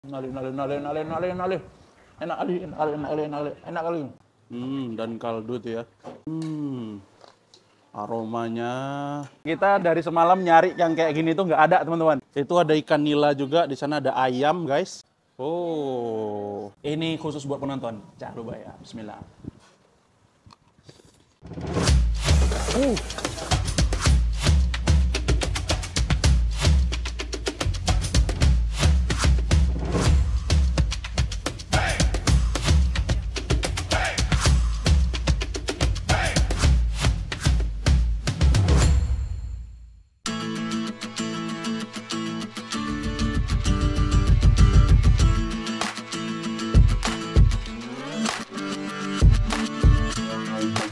Nalih, nalih, nalih, nalih, nalih, nalih. Enak kali, enak kali, enak kali, enak kali, enak kali. Dan kaldu tuh ya. Aromanya. Kita dari semalam nyari yang kayak gini tuh nggak ada, teman-teman. Itu ada ikan nila juga, di sana ada ayam, guys. Oh, ini khusus buat penonton. Jangan lupa ya. Bismillah.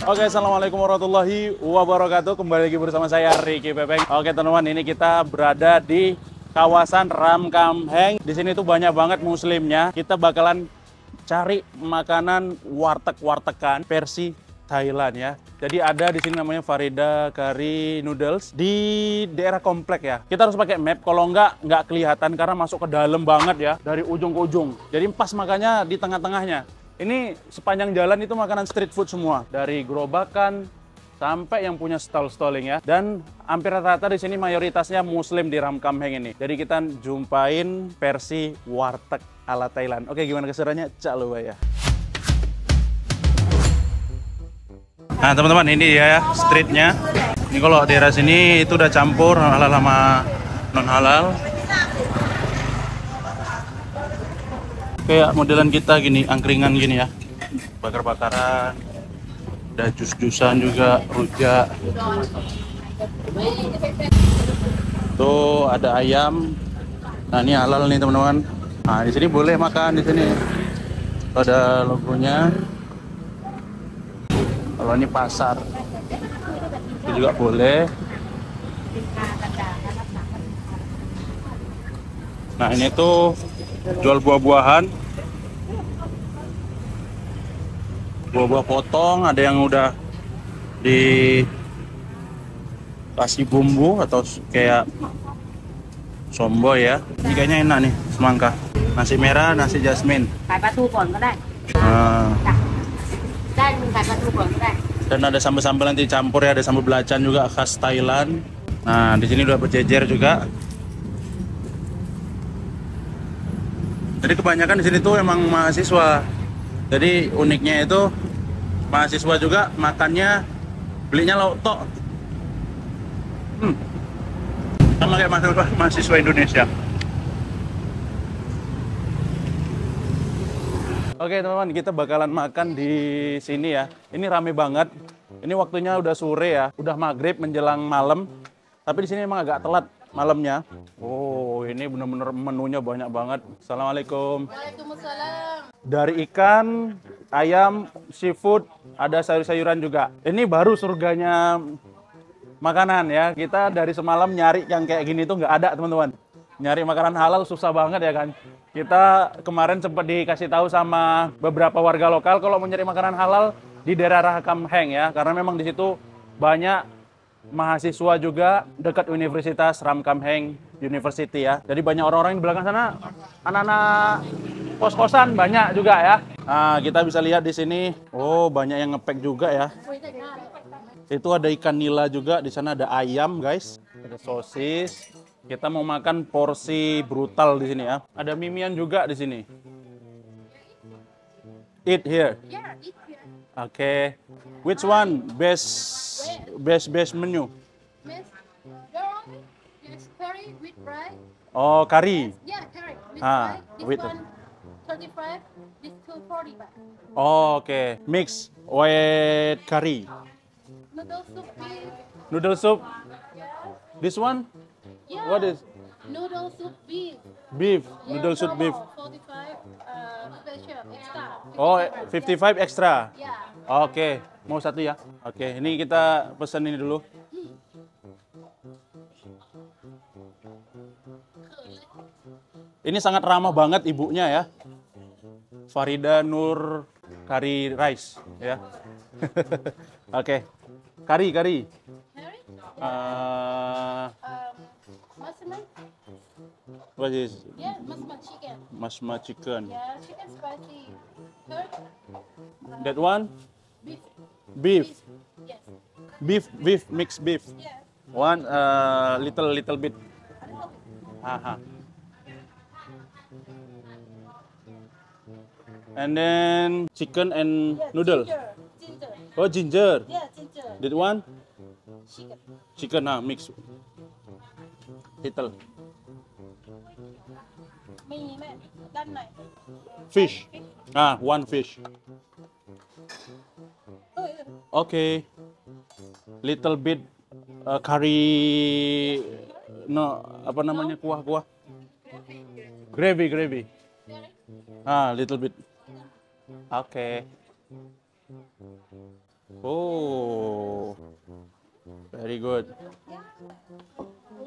Oke, assalamualaikum warahmatullahi wabarakatuh. Kembali lagi bersama saya Ricky Pepeng. Oke teman-teman, ini kita berada di kawasan Ramkhamhaeng. Di sini tuh banyak banget muslimnya. Kita bakalan cari makanan warteg-wartegan versi Thailand ya. Jadi ada di sini namanya Farida Curry Noodles di daerah komplek ya. Kita harus pakai map, kalau nggak kelihatan karena masuk ke dalam banget ya, dari ujung ke ujung. Jadi pas makanya di tengah-tengahnya. Ini sepanjang jalan itu makanan street food semua, dari gerobakan sampai yang punya stall-stalling ya. Dan hampir rata-rata di sini mayoritasnya muslim di Ramkhamhaeng ini. Jadi kita jumpain versi warteg ala Thailand. Oke, gimana keseruannya? Cak lupa ya. Nah teman-teman, ini dia ya streetnya. Ini kalau daerah sini itu udah campur halal sama non halal. Kayak modelan kita gini, angkringan gini ya, bakar-bakaran, ada jus-jusan juga, rujak. Tuh ada ayam. Nah ini halal nih teman-teman. Nah di sini boleh makan di sini. Ada logonya. Kalau ini pasar, itu juga boleh. Nah ini tuh jual buah-buahan, buah-buah potong, ada yang udah dikasih bumbu atau kayak somboy ya. Ini kayaknya enak nih, semangka. Nasi merah, nasi jasmine. Dan ada sambal-sambal nanti campur ya, ada sambal belacan juga khas Thailand. Nah di sini udah berjejer juga. Jadi kebanyakan di sini tuh emang mahasiswa. Jadi uniknya itu mahasiswa juga makannya belinya lauk tok. Sama kayak mahasiswa Indonesia. Oke teman-teman, kita bakalan makan di sini ya. Ini rame banget. Ini waktunya udah sore ya, udah maghrib menjelang malam. Tapi di sini emang agak telat malamnya. Oh, ini bener-bener menunya banyak banget. Assalamualaikum. Waalaikumsalam. Dari ikan, ayam, seafood, ada sayur-sayuran juga. Ini baru surganya makanan ya. Kita dari semalam nyari yang kayak gini tuh nggak ada teman-teman. Nyari makanan halal susah banget ya kan. Kita kemarin sempat dikasih tahu sama beberapa warga lokal kalau mau nyari makanan halal di daerah Ramkhamhaeng ya. Karena memang di situ banyak mahasiswa juga dekat Universitas Ramkhamhaeng University ya. Jadi banyak orang-orang di belakang sana, anak-anak kos-kosan banyak juga ya. Nah, kita bisa lihat di sini, oh banyak yang ngepack juga ya. Itu ada ikan nila juga, di sana ada ayam guys, ada sosis. Kita mau makan porsi brutal di sini ya. Ada mimian juga di sini. Eat here. Yeah, eat here. Okay. Which one best menu? Miss, your only? Yes, curry with fry. Oh, curry. Yeah, curry with Ah, fry. This with- one 35, this 240 baht. Oh, okay. Mix with curry. Noodle soup beef. Noodle soup. Yeah. This one? Yeah. What is? Noodle soup beef. Beef. Yeah, Noodle soup beef. 45 special extra. Oh, 55 extra. Yeah. Oke, mau satu ya. Oke, ini kita pesen ini dulu. Ini sangat ramah banget ibunya ya. Farida Nur Curry Rice ya. Oke. Curry. Curry? Uh, What's the name? spicy. Yeah, masma chicken. Masma chicken. Yeah, chicken spicy. Third, That one? beef. Beef. Yes. Beef, mixed beef. Yeah. One little bit. A little bit. Haha. And then chicken and Yeah, noodle. Ginger. Oh, ginger. Yeah, ginger. That one? Chicken. Chicken, mix. Little. Mì mẹ, đan này. Fish. One fish. Okay. Little bit curry. No, apa namanya kuah-kuah? Gravy. Little bit. Okay. Oh, very good.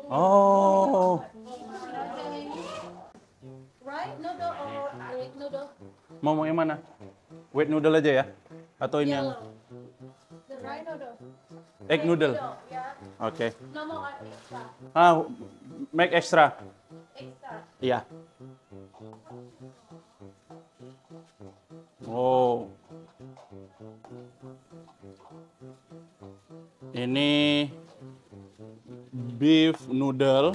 Oh, Right noodle or egg noodle? mau yang mana? Wet noodle aja ya? Atau ini yang Yellow. The right noodle. egg noodle? Yeah. Oke. No more extra. Make extra. Extra. Iya. Oh. Ini beef noodle.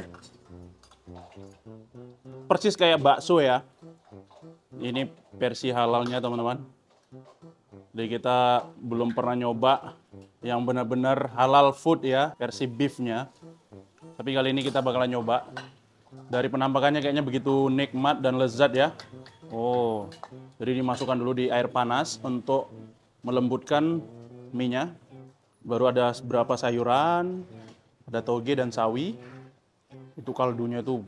Persis kayak bakso ya. Ini versi halalnya teman-teman. Jadi kita belum pernah nyoba yang benar-benar halal food ya, versi beefnya. Tapi kali ini kita bakalan nyoba. Dari penampakannya kayaknya begitu nikmat dan lezat ya. Oh, jadi dimasukkan dulu di air panas untuk melembutkan mie-nya. Baru ada beberapa sayuran, ada toge dan sawi. Itu kaldunya itu,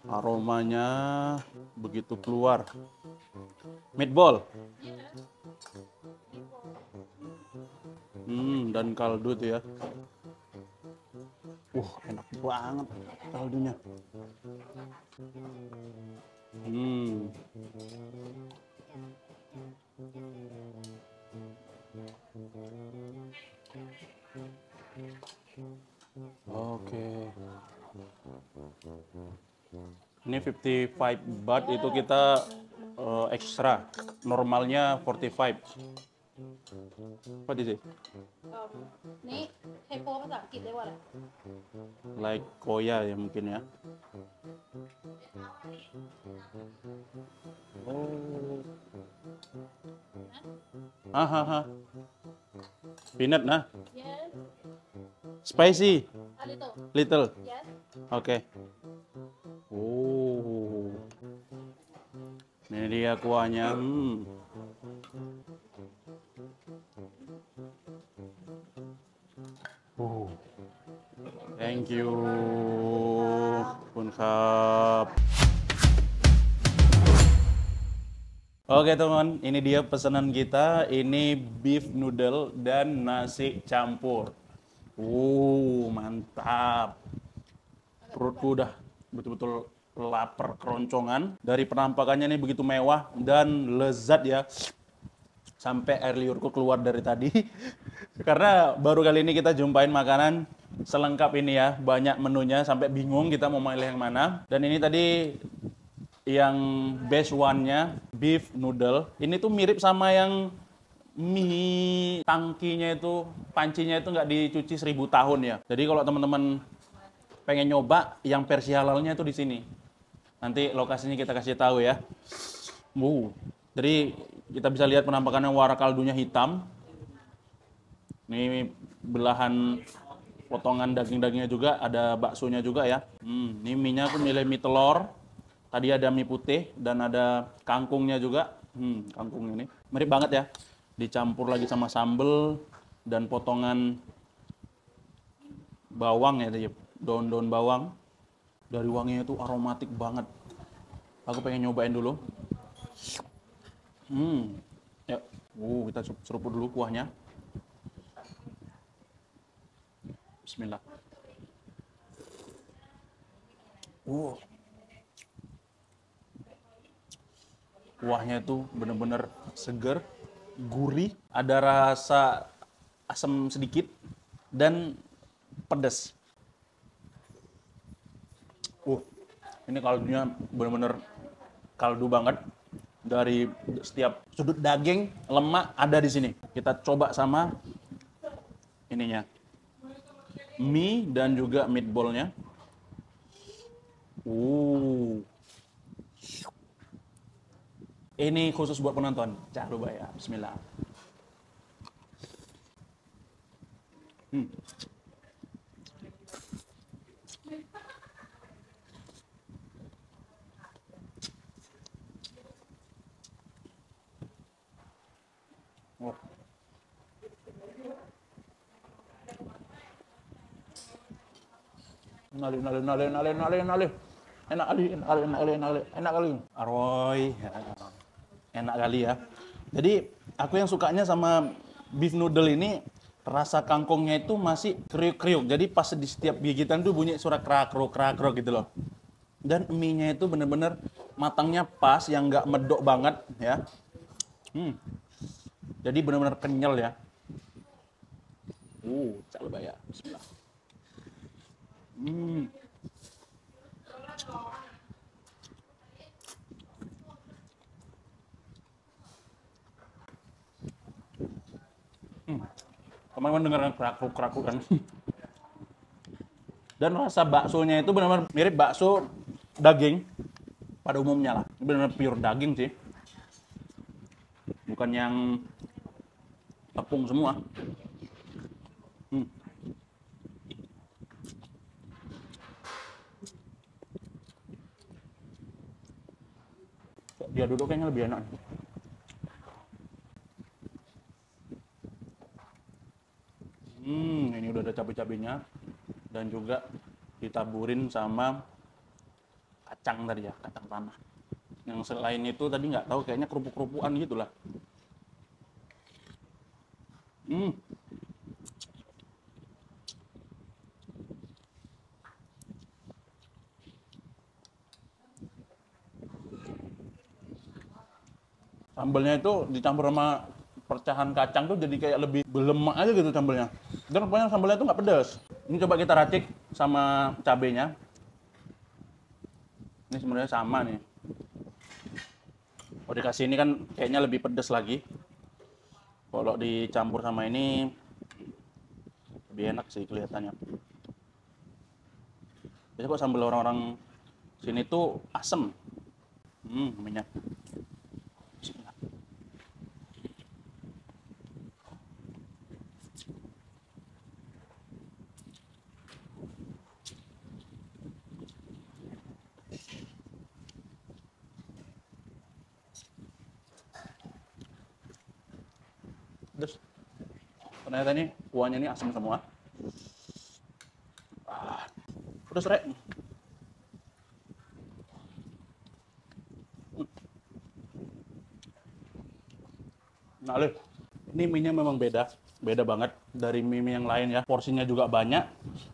aromanya begitu keluar. Meatball. Dan kaldu itu ya. Enak banget kaldunya. Oke. Ini 55 baht itu kita ekstra. Normalnya 45. What is it? นี่เทโพภาษาอังกฤษเรียกว่าอะไร Like koya ya mungkin ya. Oh. Peanut nah. Yes. Spicy. A little. Little. Yes. Oke. Oh. Ini dia kuahnya. Thank you. Kunkap. Oke teman, ini dia pesanan kita. Ini beef noodle dan nasi campur. Mantap. Perutku udah betul-betul lapar keroncongan. Dari penampakannya ini begitu mewah dan lezat ya. Sampai air liurku keluar dari tadi. Karena baru kali ini kita jumpain makanan selengkap ini ya. Banyak menunya sampai bingung kita mau milih yang mana. Dan ini tadi yang best one-nya beef noodle. Ini tuh mirip sama yang mie tangkinya itu, pancinya itu nggak dicuci 1000 tahun ya. Jadi kalau teman-teman pengen nyoba yang versi halalnya itu di sini. Nanti lokasinya kita kasih tahu ya. Jadi kita bisa lihat penampakannya warna kaldunya hitam. Ini belahan potongan daging-dagingnya juga, ada baksonya juga ya. Ini mie-nya aku milih mie telur. Tadi ada mie putih dan ada kangkungnya juga. Kangkung ini mirip banget ya. Dicampur lagi sama sambal dan potongan bawang ya, daun-daun bawang. Dari wanginya itu aromatik banget. Aku pengen nyobain dulu. Ya, kita seruput dulu kuahnya. Bismillah. Kuahnya itu bener-bener seger, gurih, ada rasa asam sedikit dan pedas. Uh, ini kaldunya bener-bener kaldu banget. Dari setiap sudut daging, lemak ada di sini. Kita coba sama ininya. Mie dan juga meatballnya. Ini khusus buat penonton. Jangan lupa ya. Bismillah. Oh. Nali. Enak kali. Aroy. Enak kali ya. Jadi aku yang sukanya sama beef noodle ini rasa kangkungnya itu masih kriuk-kriuk. Jadi pas di setiap gigitan tuh bunyi suara krak-krok gitu loh. Dan mie-nya itu bener-bener matangnya pas, yang nggak medok banget ya. Jadi bener-bener kenyal ya. Coba ya. Bismillah. Teman-teman dengar krakuk kan. Dan rasa baksonya itu benar-benar mirip bakso daging pada umumnya lah. Benar-benar pure daging sih. Bukan yang tepung semua. Dia duduk kayaknya lebih enak. Ini udah ada cabai-cabainya dan juga ditaburin sama kacang tadi ya, kacang tanah. Yang selain itu tadi nggak tahu, kayaknya kerupuk-kerupukan gitulah. Sambalnya itu dicampur sama pecahan kacang tuh jadi kayak lebih berlemak aja gitu sambalnya. Dan rupanya sambalnya tuh nggak pedas. Ini coba kita racik sama cabenya. Ini sebenarnya sama nih. Oh, dikasih ini kan kayaknya lebih pedas lagi. Kalau dicampur sama ini lebih enak sih kelihatannya. Biasanya kok sambal orang-orang sini tuh asem. Minyak. Pedas. Ternyata ini kuahnya ini asam semua. Pedas, Rek. Nah, ini mie-nya memang beda banget dari mie yang lain ya. Porsinya juga banyak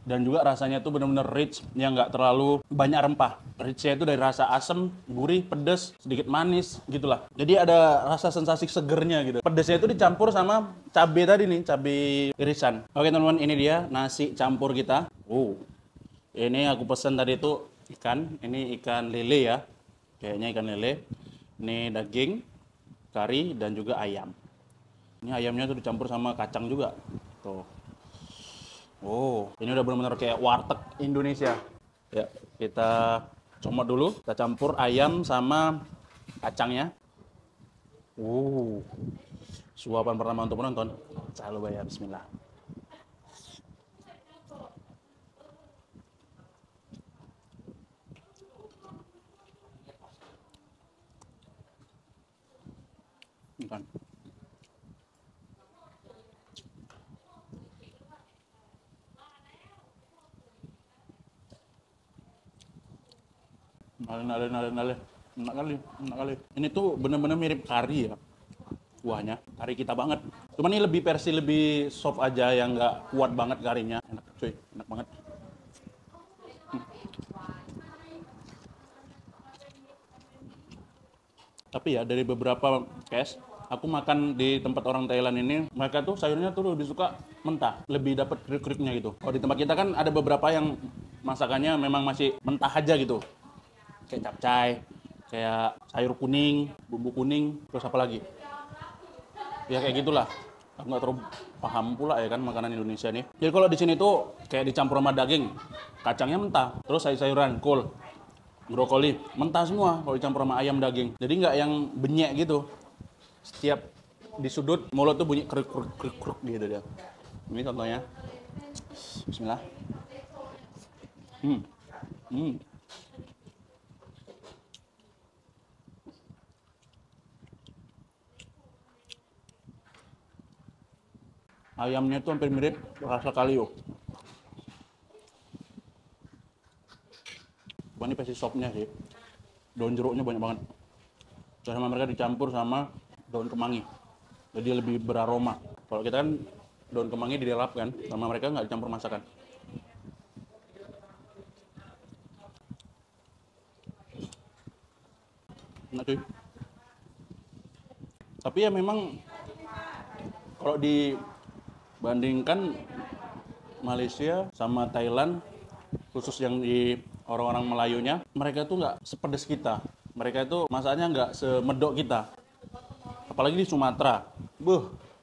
dan juga rasanya tuh bener-bener rich, yang nggak terlalu banyak rempah. Richnya itu dari rasa asam, gurih, pedas, sedikit manis gitulah. Jadi ada rasa sensasi segernya gitu. Pedasnya itu dicampur sama cabai tadi nih, cabai irisan. Oke teman-teman, ini dia nasi campur kita. Ini aku pesan tadi itu ikan, ini ikan lele ya. Kayaknya ikan lele. Ini daging, kari dan juga ayam. Ini ayamnya tuh dicampur sama kacang juga. Tuh. Ini udah benar-benar kayak warteg Indonesia. Ya, kita comot dulu. Kita campur ayam sama kacangnya. Suapan pertama untuk penonton. Coba ya, bismillah. Kan. Nale. Enak kali. Ini tuh bener-bener mirip kari ya. Kuahnya, kari kita banget. Cuman ini lebih versi lebih soft aja, yang nggak kuat banget karinya. Enak cuy, enak banget. Tapi ya dari beberapa case aku makan di tempat orang Thailand ini, mereka tuh sayurnya tuh lebih suka mentah, lebih dapat kriuk-kriuknya gitu. Kalau di tempat kita kan ada beberapa yang masakannya memang masih mentah aja gitu. Kayak capcay, kayak sayur kuning, bumbu kuning, terus apa lagi? Ya kayak gitulah. Aku nggak terlalu paham pula ya kan makanan Indonesia nih. Jadi kalau di sini tuh kayak dicampur sama daging, kacangnya mentah, terus sayur-sayuran, kol, brokoli, mentah semua kalau dicampur sama ayam daging. Jadi nggak yang benyek gitu. Setiap di sudut mulut tuh bunyi kruk kruk kruk kruk gitu dia. Ini contohnya. Bismillah. Hmm. Hmm. Ayamnya tuh hampir mirip rasa kalio. Ini pasti sopnya sih. Daun jeruknya banyak banget. Sama mereka dicampur sama daun kemangi. Jadi lebih beraroma. Kalau kita kan daun kemangi dilelap kan, sama mereka nggak dicampur masakan. Enak cuy. Tapi ya memang kalau dibandingkan Malaysia sama Thailand, khusus yang di orang-orang Melayunya, mereka tuh nggak sepedes kita. Mereka itu masaknya nggak semedok kita. Apalagi di Sumatera.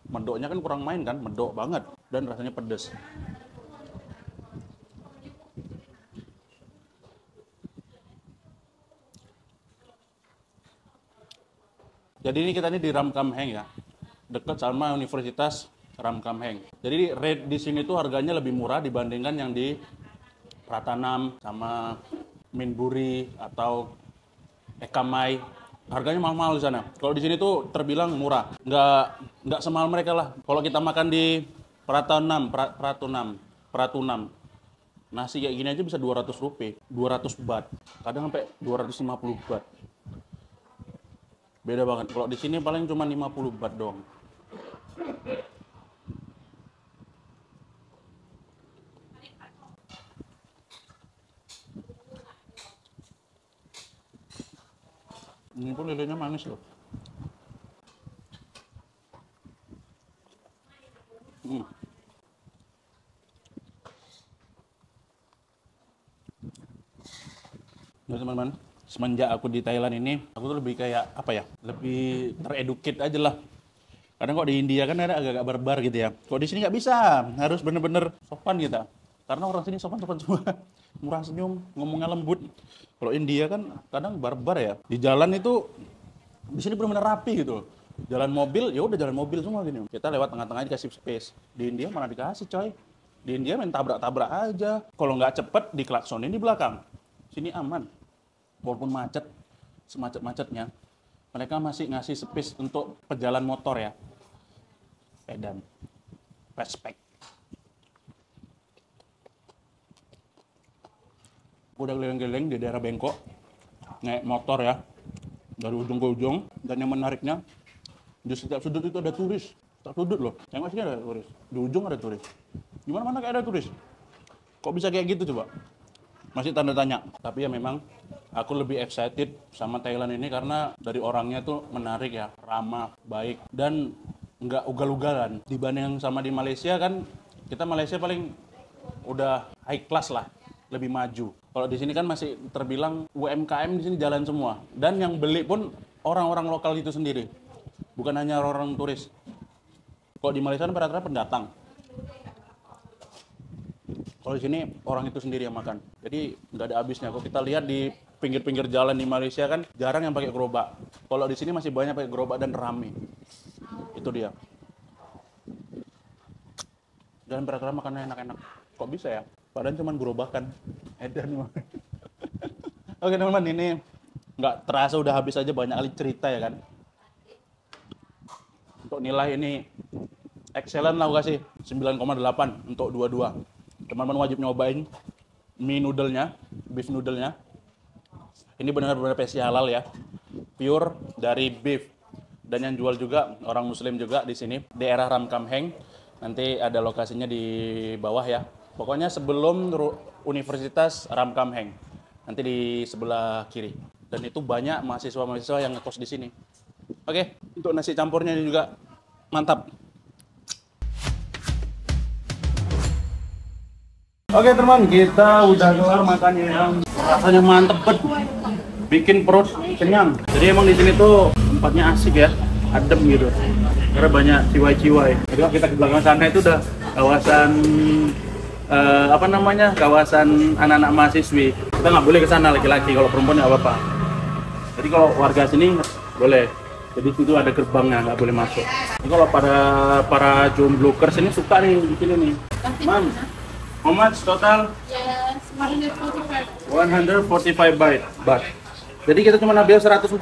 Medoknya kan kurang main kan, medok banget. Dan rasanya pedes. Jadi ini kita di Ramkhamhaeng ya, dekat sama Universitas Ramkhamhaeng. Jadi rate di sini tuh harganya lebih murah dibandingkan yang di Pratanam sama Minburi atau Ekamai. Harganya mahal-mahal di sana. Kalau di sini tuh terbilang murah, nggak semahal mereka lah. Kalau kita makan di Pratunam, nasi kayak gini aja bisa 200 rupiah, 200 baht, kadang sampai 250 baht. Beda banget. Kalau di sini paling cuma 50 baht doang. Ini pun lelenya manis loh. Nah teman-teman, semenjak aku di Thailand ini, aku tuh lebih kayak apa ya? Lebih tereduket aja lah. Kadang kok di India kan ada agak-agak barbar gitu ya. Kok di sini nggak bisa, harus bener-bener sopan kita. Karena orang sini sopan-sopan semua, murah senyum, ngomongnya lembut. Kalau India kan kadang barbar ya. Di jalan itu di sini benar-benar rapi gitu. Jalan mobil, ya udah jalan mobil semua gini. Kita lewat tengah-tengah dikasih space. Di India mana dikasih coy. Di India main tabrak-tabrak aja. Kalau nggak cepet diklaksonin di belakang. Sini aman. Walaupun macet, semacet-macetnya, mereka masih ngasih space untuk pejalan motor ya. Dan respect. Udah keliling-keliling di daerah Bangkok, naik motor ya, dari ujung ke ujung. Dan yang menariknya, di setiap sudut itu ada turis. Setiap sudut loh, yang sini ada turis. Di ujung ada turis. Di mana-mana kayak ada turis. Kok bisa kayak gitu coba? Masih tanda tanya. Tapi ya memang aku lebih excited sama Thailand ini karena dari orangnya tuh menarik ya, ramah, baik, dan nggak ugal-ugalan. Dibanding sama di Malaysia kan, kita Malaysia paling udah high class lah, lebih maju. Kalau di sini kan masih terbilang UMKM di sini jalan semua. Dan yang beli pun orang-orang lokal itu sendiri. Bukan hanya orang-orang turis. Kalau di Malaysia kan rata-rata pendatang. Kalau di sini orang itu sendiri yang makan. Jadi nggak ada habisnya. Kalau kita lihat di pinggir-pinggir jalan di Malaysia kan jarang yang pakai gerobak. Kalau di sini masih banyak pakai gerobak dan rame. Itu dia. Dan rata-rata makannya enak-enak. Kok bisa ya? Padahal cuma gerobakan. Edan. Oke teman-teman, ini nggak terasa udah habis aja, banyak kali cerita ya kan. Untuk nilai ini excellent lah aku kasih 9,8 untuk dua-dua. Teman-teman wajib nyobain mie noodle-nya, beef noodle-nya. Ini benar-benar spesial halal ya. Pure dari beef. Dan yang jual juga orang muslim juga di sini, daerah Ramkhamhaeng. Nanti ada lokasinya di bawah ya. Pokoknya sebelum Universitas Ramkhamhaeng. Nanti di sebelah kiri. Dan itu banyak mahasiswa-mahasiswa yang ngekos di sini. Oke, untuk nasi campurnya ini juga mantap. Oke teman, kita udah kelar makannya yang rasanya mantep bet, bikin perut kenyang. Jadi emang di sini tuh tempatnya asik ya, adem gitu, karena banyak ciwai-ciwai. Jadi kalau kita ke belakang sana itu udah kawasan apa namanya, kawasan anak-anak mahasiswi. Kita nggak boleh ke sana laki-laki, kalau perempuan nggak apa-apa. Jadi kalau warga sini boleh. Jadi situ ada gerbangnya, nggak boleh masuk. Jadi kalau para jombloers ini suka nih di sini nih. Mam, how much total? Yes, 145. 145 baht. Jadi kita cuma ambil 145,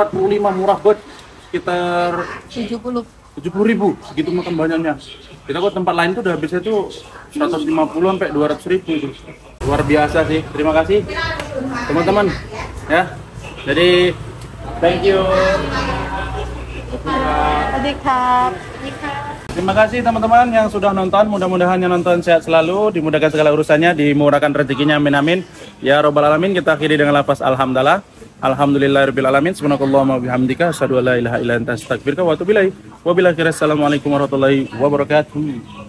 murah banget. Sekitar 70.000, segitu makan banyaknya. Kita kok tempat lain tuh udah habisnya tuh 150 sampai 200.000 itu. Luar biasa sih. Terima kasih teman-teman. Ya. Jadi thank you. Terima kasih teman-teman yang sudah nonton. Mudah-mudahan yang nonton sehat selalu, dimudahkan segala urusannya, dimurahkan rezekinya, amin amin. Ya robbal alamin. Kita akhiri dengan lafaz alhamdulillah. Alhamdulillahirabbil alamin. Subhanakallahumma bihamdika asyhadu an la ilaha illa anta astaghfiruka wa atubu ilaik. Wabillahi assalamualaikum warahmatullahi wabarakatuh.